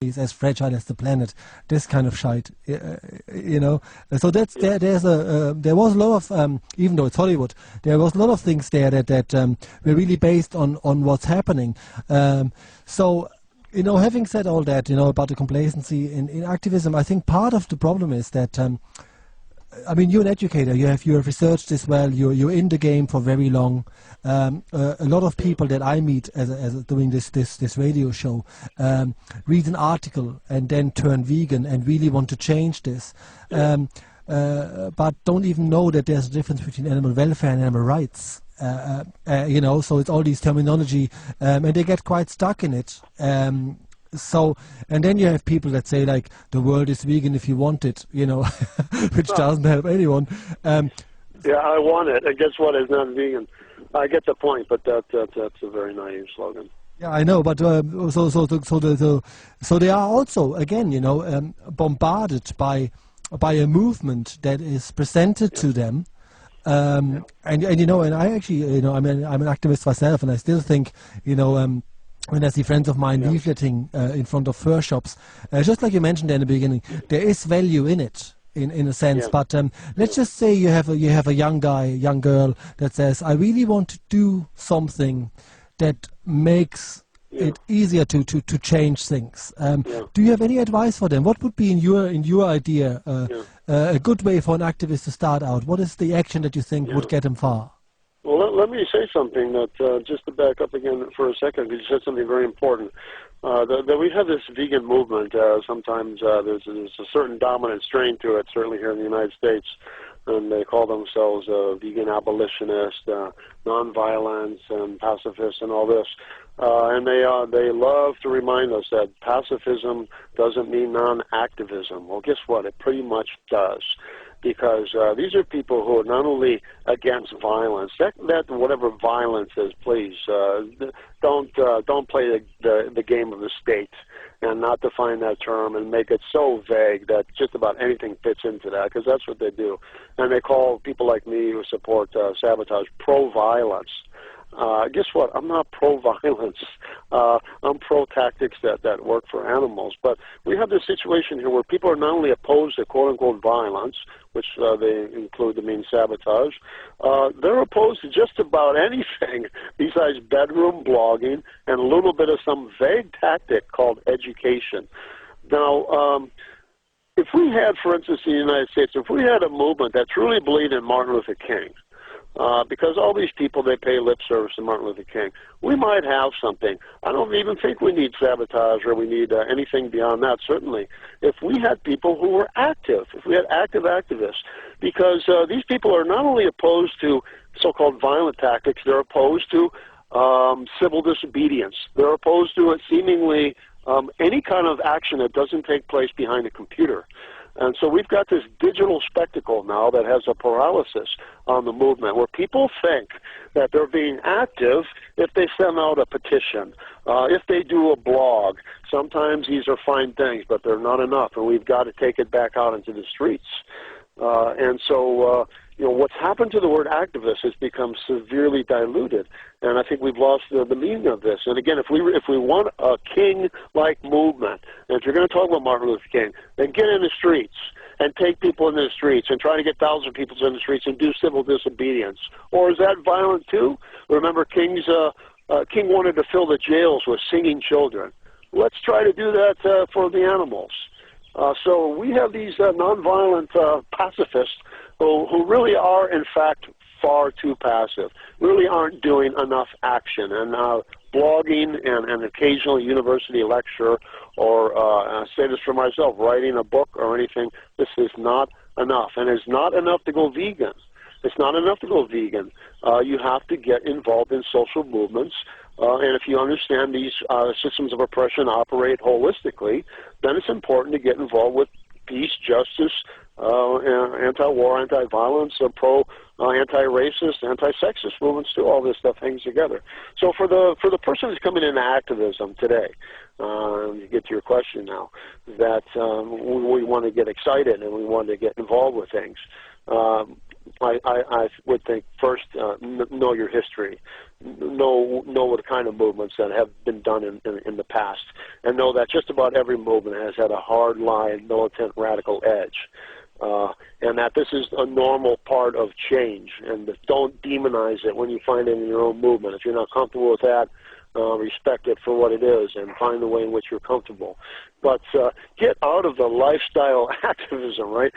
as fragile as the planet, this kind of shite, you know. So that's there was a lot of even though it's Hollywood, there was a lot of things there that were really based on what's happening. So, you know, having said all that, you know, about the complacency in activism, I think part of the problem is that I mean, you're an educator. You have researched this well. You're in the game for very long. A lot of people that I meet as doing this radio show read an article and then turn vegan and really want to change this, but don't even know that there's a difference between animal welfare and animal rights. You know, so it's all these terminology, and they get quite stuck in it. So, and then you have people that say, like, the world is vegan if you want it, you know, which doesn't help anyone. Yeah, I want it, and guess what? It's not vegan. I get the point, but that's a very naive slogan. Yeah, I know, but so they are also, again, you know, bombarded by a movement that is presented to them. And you know, and I actually, you know, I'm an activist myself, and I still think, you know, when I see friends of mine leafleting in front of fur shops, just like you mentioned in the beginning, there is value in it, in a sense. But let's just say you have a young girl that says, I really want to do something that makes it easier to change things. Do you have any advice for them? What would be in your idea a good way for an activist to start out? What is the action that you think would get them far? Well, let me say something that, just to back up again for a second, because you said something very important, that we have this vegan movement. Sometimes there's a certain dominant strain to it, certainly here in the United States, and they call themselves vegan abolitionists, nonviolence and pacifists and all this. And they love to remind us that pacifism doesn't mean non-activism. Well, guess what? It pretty much does. Because these are people who are not only against violence, that whatever violence is, please don't play the game of the state and not define that term and make it so vague that just about anything fits into that, because that's what they do. And they call people like me who support sabotage pro-violence. Guess what? I'm not pro-violence. I'm pro-tactics that work for animals. But we have this situation here where people are not only opposed to quote-unquote violence, which they include the mean sabotage, they're opposed to just about anything besides bedroom blogging and a little bit of some vague tactic called education. Now, if we had, for instance, in the United States, if we had a movement that truly believed in Martin Luther King, because all these people, they pay lip service to Martin Luther King, we might have something. I don't even think we need sabotage or we need anything beyond that, certainly. If we had people who were active, if we had active activists, because these people are not only opposed to so-called violent tactics, they're opposed to civil disobedience. They're opposed to seemingly any kind of action that doesn't take place behind a computer. And so we've got this digital spectacle now that has a paralysis on the movement, where people think that they're being active if they send out a petition, if they do a blog. Sometimes these are fine things, but they're not enough, and we've got to take it back out into the streets. And so, you know, what's happened to the word activist has become severely diluted, and I think we've lost the meaning of this. And again, if we want a king-like movement, and if you're going to talk about Martin Luther King, then get in the streets and take people in the streets and try to get thousands of people in the streets and do civil disobedience. Or is that violent too? Remember, King wanted to fill the jails with singing children. Let's try to do that for the animals. So we have these nonviolent pacifists who really are, in fact, far too passive, really aren't doing enough action. And blogging and occasional university lecture, or I say this for myself, writing a book or anything, this is not enough. And it's not enough to go vegan. It's not enough to go vegan. You have to get involved in social movements. And if you understand these systems of oppression operate holistically, then it's important to get involved with peace, justice, anti-war, anti-violence, anti-racist, anti-sexist movements too. All this stuff hangs together. So for the person who's coming into activism today, you get to your question now, that we want to get excited and we want to get involved with things. I would think first, know your history. know what kind of movements that have been done in the past, and know that just about every movement has had a hard line, militant, radical edge. And that this is a normal part of change, and don't demonize it when you find it in your own movement. If you're not comfortable with that, respect it for what it is and find the way in which you're comfortable. But get out of the lifestyle activism, right?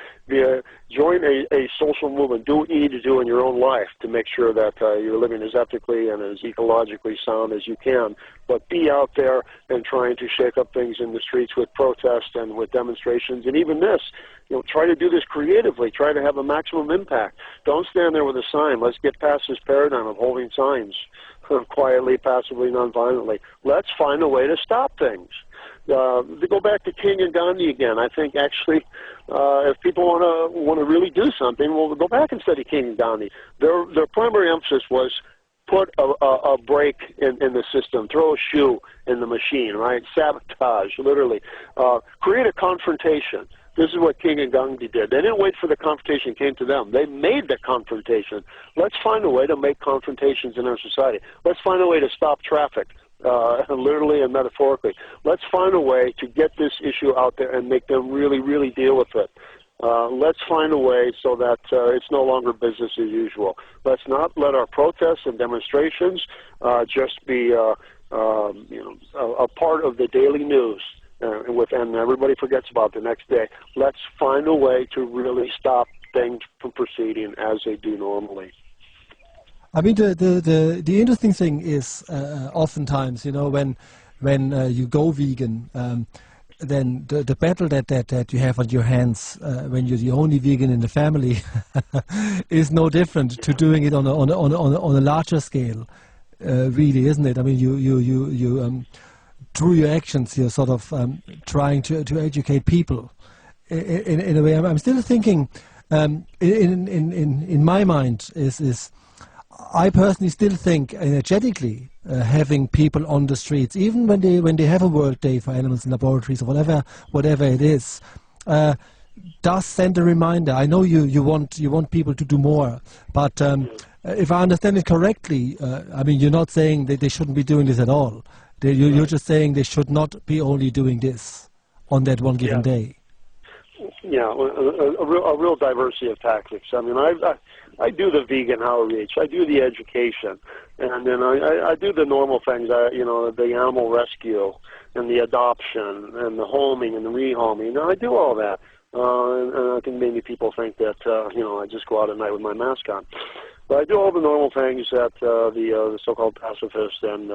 Join a social movement. Do what you need to do in your own life to make sure that you're living as ethically and as ecologically sound as you can. But be out there and trying to shake up things in the streets with protests and with demonstrations. And even this, try to do this creatively. Try to have a maximum impact. Don't stand there with a sign. Let's get past this paradigm of holding signs quietly, passively, nonviolently. Let's find a way to stop things. To go back to King and Gandhi again, I think actually, if people want to really do something, well, go back and study King and Gandhi. Their primary emphasis was put a break in the system, throw a shoe in the machine, right? Sabotage, literally. Create a confrontation. This is what King and Gandhi did. They didn't wait for the confrontation came to them. They made the confrontation. Let's find a way to make confrontations in our society. Let's find a way to stop traffic, literally and metaphorically. Let's find a way to get this issue out there and make them really, really deal with it. Let's find a way so that it's no longer business as usual. Let's not let our protests and demonstrations just be a part of the daily news. And everybody forgets about the next day. Let's find a way to really stop things from proceeding as they do normally. I mean, the interesting thing is oftentimes, when you go vegan, then the battle that you have on your hands when you're the only vegan in the family is no different to doing it on a larger scale, really, isn't it? I mean, you through your actions, you're sort of trying to educate people. In a way, I'm still thinking. In my mind, is I personally still think energetically having people on the streets, even when they have a World Day for Animals in Laboratories or whatever it is, does send a reminder. I know you want people to do more, but if I understand it correctly, I mean, you're not saying that they shouldn't be doing this at all. You're just saying they should not be only doing this on that one given day. Yeah, a real diversity of tactics. I mean, I do the vegan outreach, I do the education, and then I do the normal things. The animal rescue and the adoption and the homing and the rehoming. I do all that, and I think maybe people think that I just go out at night with my mask on. But I do all the normal things that the so-called pacifists and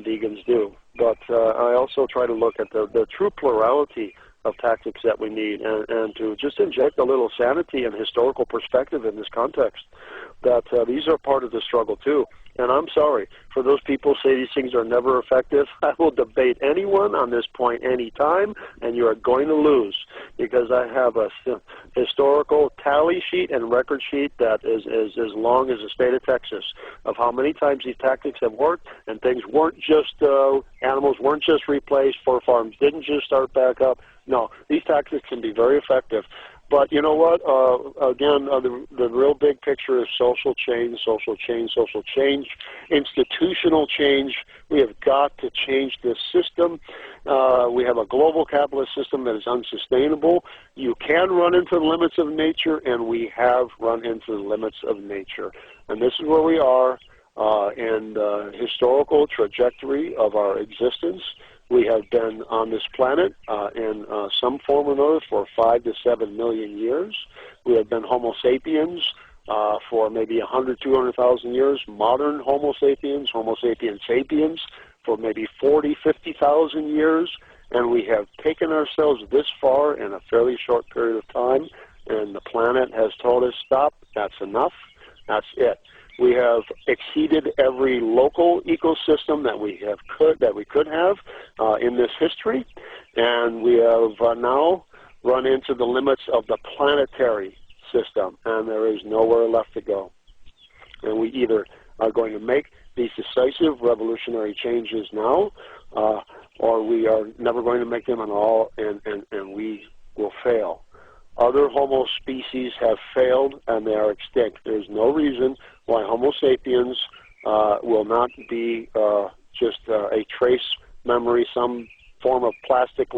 vegans do. But I also try to look at the true plurality of tactics that we need and to just inject a little sanity and historical perspective in this context, that these are part of the struggle too. And I'm sorry, for those people who say these things are never effective, I will debate anyone on this point anytime, and you are going to lose, because I have a historical tally sheet and record sheet that is as long as the state of Texas of how many times these tactics have worked, and things weren't just, animals weren't just replaced, fur farms didn't just start back up. No, these tactics can be very effective. But you know what? Again, the real big picture is social change, institutional change. We have got to change this system. We have a global capitalist system that is unsustainable. You can run into the limits of nature, and we have run into the limits of nature. And this is where we are in the historical trajectory of our existence. We have been on this planet in some form or another for 5 to 7 million years. We have been Homo sapiens for maybe 100, 200,000 years. Modern Homo sapiens sapiens for maybe 40, 50,000 years. And we have taken ourselves this far in a fairly short period of time. And the planet has told us, stop, that's enough, that's it. We have exceeded every local ecosystem that we could have in this history, and we have now run into the limits of the planetary system, and there is nowhere left to go. And we either are going to make these decisive revolutionary changes now, or we are never going to make them at all, and we will fail. Other Homo species have failed, and they are extinct. There's no reason why Homo sapiens will not be just a trace memory, some form of plastic